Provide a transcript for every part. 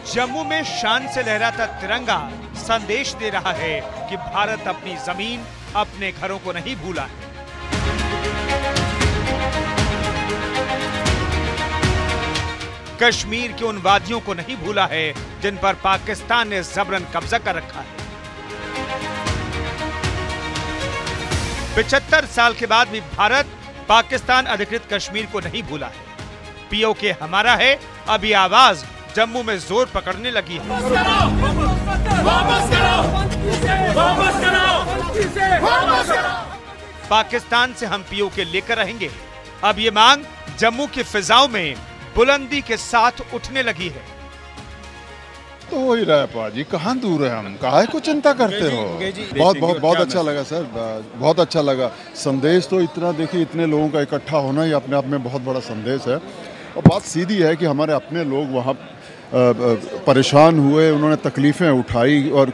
जम्मू में शान से लहराता तिरंगा संदेश दे रहा है कि भारत अपनी जमीन, अपने घरों को नहीं भूला है। कश्मीर की उन वादियों को नहीं भूला है जिन पर पाकिस्तान ने जबरन कब्जा कर रखा है। 75 साल के बाद भी भारत पाकिस्तान अधिकृत कश्मीर को नहीं भूला है। पीओके हमारा है, अभी आवाज जम्मू में जोर पकड़ने लगी है। पाकिस्तान से हम पीओके लेकर रहेंगे। अब ये मांग जम्मू की फिजाओं में बुलंदी के साथ उठने लगी है। तो हो ही रहा है पाजी, कहाँ दूर है हम, काहे को चिंता करते हो। बहुत अच्छा लगा सर, बहुत अच्छा लगा। संदेश तो इतना, देखिए इतने लोगों का इकट्ठा होना ही अपने आप में बहुत बड़ा संदेश है। और बात सीधी है कि हमारे अपने लोग वहाँ परेशान हुए, उन्होंने तकलीफ़ें उठाई और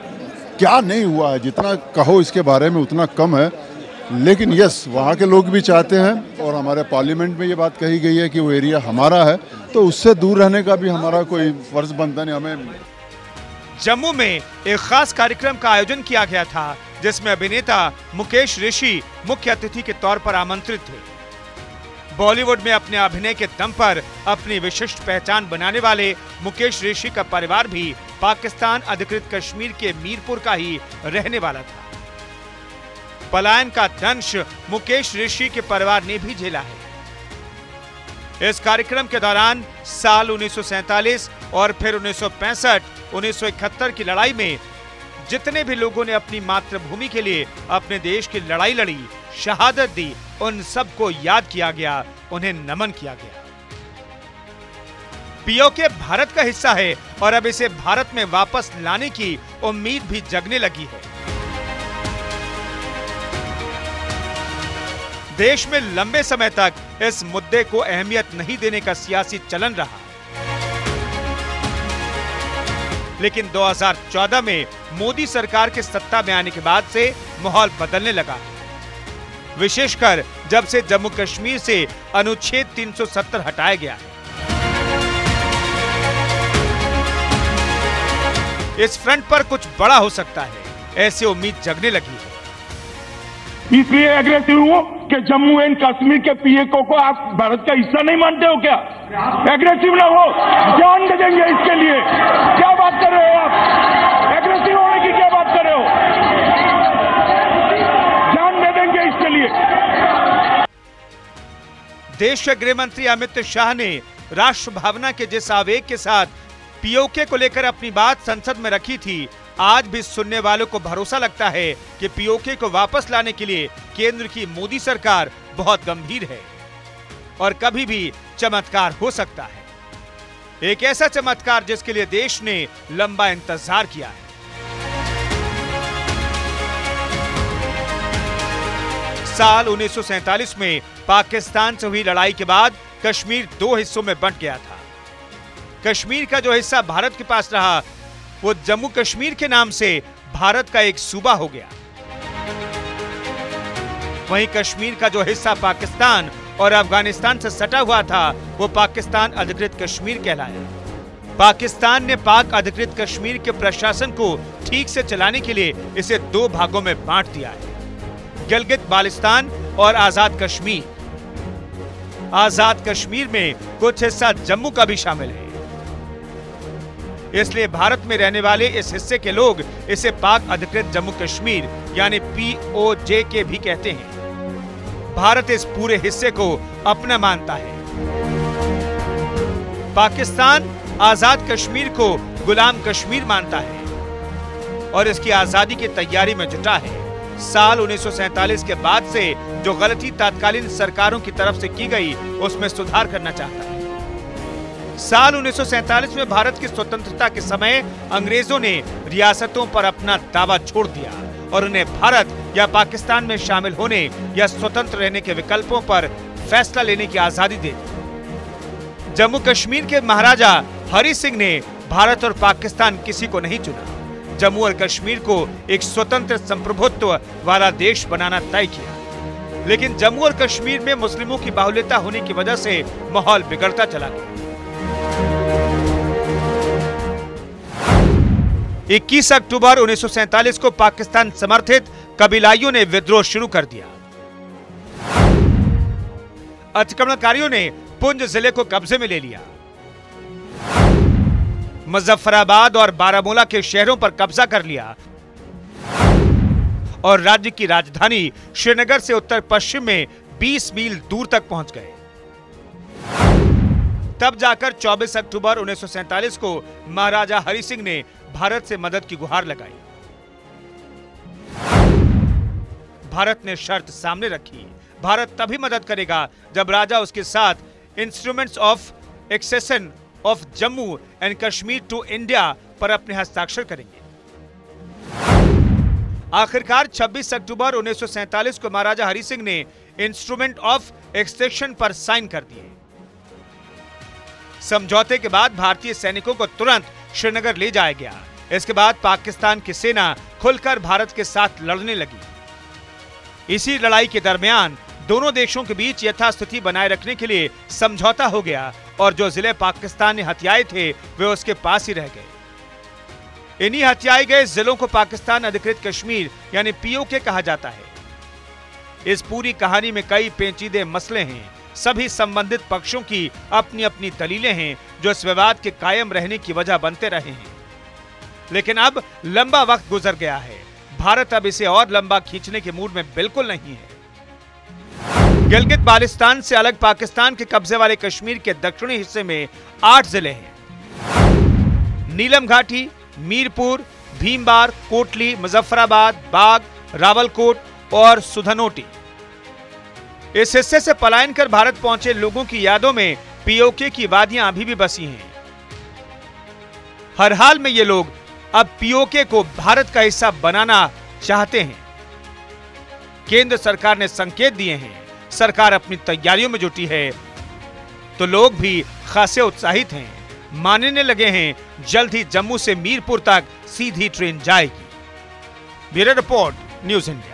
क्या नहीं हुआ है, जितना कहो इसके बारे में उतना कम है। लेकिन यस, वहाँ के लोग भी चाहते हैं और हमारे पार्लियामेंट में ये बात कही गई है कि वो एरिया हमारा है, तो उससे दूर रहने का भी हमारा कोई फर्ज बनता नहीं। हमें जम्मू में एक खास कार्यक्रम का आयोजन किया गया था जिसमें अभिनेता मुकेश ऋषि मुख्य अतिथि के तौर पर आमंत्रित थे। बॉलीवुड में अपने अभिनय के दम पर अपनी विशिष्ट पहचान बनाने वाले मुकेश ऋषि का परिवार भी पाकिस्तान अधिकृत कश्मीर के मीरपुर का ही रहने वाला था। पलायन का दंश मुकेश ऋषि के परिवार ने भी झेला है। इस कार्यक्रम के दौरान साल 1947 और फिर 1965, 1971 की लड़ाई में जितने भी लोगों ने अपनी मातृभूमि के लिए अपने देश की लड़ाई लड़ी, शहादत दी, उन सबको याद किया गया, उन्हें नमन किया गया। पीओके भारत का हिस्सा है और अब इसे भारत में वापस लाने की उम्मीद भी जगने लगी है। देश में लंबे समय तक इस मुद्दे को अहमियत नहीं देने का सियासी चलन रहा, लेकिन 2014 में मोदी सरकार के सत्ता में आने के बाद से माहौल बदलने लगा, विशेषकर जब से जम्मू कश्मीर से अनुच्छेद 370 हटाया गया है। इस फ्रंट पर कुछ बड़ा हो सकता है, ऐसी उम्मीद जगने लगी है। इसलिए एग्रेसिव हूं कि जम्मू एंड कश्मीर के पीओके को आप भारत का हिस्सा नहीं मानते हो क्या? एग्रेसिव ना हो, जान दे देंगे इसके लिए। क्या बात कर रहे हो आप? एग्रेसिव होने की क्या बात कर रहे हो? जान दे देंगे इसके लिए। देश के गृह मंत्री अमित शाह ने राष्ट्र भावना के जिस आवेग के साथ पीओके को लेकर अपनी बात संसद में रखी थी, आज भी सुनने वालों को भरोसा लगता है कि पीओके को वापस लाने के लिए केंद्र की मोदी सरकार बहुत गंभीर है और कभी भी चमत्कार हो सकता है। एक ऐसा चमत्कार जिसके लिए देश ने लंबा इंतजार किया है। साल 1947 में पाकिस्तान से हुई लड़ाई के बाद कश्मीर दो हिस्सों में बंट गया था। कश्मीर का जो हिस्सा भारत के पास रहा, वो जम्मू कश्मीर के नाम से भारत का एक सूबा हो गया। वहीं कश्मीर का जो हिस्सा पाकिस्तान और अफगानिस्तान से सटा हुआ था, वो पाकिस्तान अधिकृत कश्मीर कहलाया। पाकिस्तान ने पाक अधिकृत कश्मीर के प्रशासन को ठीक से चलाने के लिए इसे दो भागों में बांट दिया है, गिलगित बाल्टिस्तान और आजाद कश्मीर। आजाद कश्मीर में कुछ हिस्सा जम्मू का भी शामिल है। इसलिए भारत में रहने वाले इस हिस्से के लोग इसे पाक अधिकृत जम्मू कश्मीर यानी POJK भी कहते हैं। भारत इस पूरे हिस्से को अपना मानता है। पाकिस्तान आजाद कश्मीर को गुलाम कश्मीर मानता है और इसकी आजादी की तैयारी में जुटा है। साल 1947 के बाद से जो गलती तत्कालीन सरकारों की तरफ से की गई, उसमें सुधार करना चाहता है। साल 1947 में भारत की स्वतंत्रता के समय अंग्रेजों ने रियासतों पर अपना दावा छोड़ दिया और उन्हें भारत या पाकिस्तान में शामिल होने या स्वतंत्र रहने के विकल्पों पर फैसला लेने की आजादी दे दी। जम्मू कश्मीर के महाराजा हरि सिंह ने भारत और पाकिस्तान किसी को नहीं चुना। जम्मू और कश्मीर को एक स्वतंत्र संप्रभुत्व वाला देश बनाना तय किया, लेकिन जम्मू और कश्मीर में मुस्लिमों की बाहुल्यता होने की वजह से माहौल बिगड़ता चला गया। 21 अक्टूबर 1947 को पाकिस्तान समर्थित कबीलाइयों ने विद्रोह शुरू कर दिया। अतिक्रमणकारियों ने पुंछ जिले को कब्जे में ले लिया। मुजफ्फराबाद और बारामूला के शहरों पर कब्जा कर लिया और राज्य की राजधानी श्रीनगर से उत्तर पश्चिम में 20 मील दूर तक पहुंच गए। तब जाकर 24 अक्टूबर 1947 को महाराजा हरि सिंह ने भारत से मदद की गुहार लगाई। भारत ने शर्त सामने रखी, भारत तभी मदद करेगा जब राजा उसके साथ instruments of accession of Jammu and Kashmir to India पर अपने हस्ताक्षर करेंगे। आखिरकार 26 अक्टूबर 1947 को महाराजा हरि सिंह ने इंस्ट्रूमेंट ऑफ एक्सटेंशन पर साइन कर दिए। समझौते के बाद भारतीय सैनिकों को तुरंत श्रीनगर ले जाया गया। इसके बाद पाकिस्तान की सेना खुलकर भारत के साथ लड़ने लगी। इसी लड़ाई के दरमियान दोनों देशों के बीच यथास्थिति बनाए रखने के लिए समझौता हो गया और जो जिले पाकिस्तान ने हथियाए थे वे उसके पास ही रह गए। इन्हीं हथियाए गए जिलों को पाकिस्तान अधिकृत कश्मीर यानी पीओके कहा जाता है। इस पूरी कहानी में कई पेचीदे मसले हैं। सभी संबंधित पक्षों की अपनी अपनी दलीलें हैं जो इस विवाद के कायम रहने की वजह बनते रहे हैं। लेकिन अब लंबा वक्त गुजर गया है। भारत अब इसे और लंबा खींचने के मूड में बिल्कुल नहीं है। गिलगित बाल्टिस्तान से अलग पाकिस्तान के कब्जे वाले कश्मीर के दक्षिणी हिस्से में 8 जिले हैं। नीलम घाटी, मीरपुर, भीमबार, कोटली, मुजफ्फराबाद, बाग, रावलकोट और सुधनोटी। इस हिस्से से पलायन कर भारत पहुंचे लोगों की यादों में पीओके की वादियां अभी भी बसी हैं। हर हाल में ये लोग अब पीओके को भारत का हिस्सा बनाना चाहते हैं। केंद्र सरकार ने संकेत दिए हैं, सरकार अपनी तैयारियों में जुटी है, तो लोग भी खासे उत्साहित हैं। मानने लगे हैं जल्द ही जम्मू से मीरपुर तक सीधी ट्रेन जाएगी। Bureau report, news India.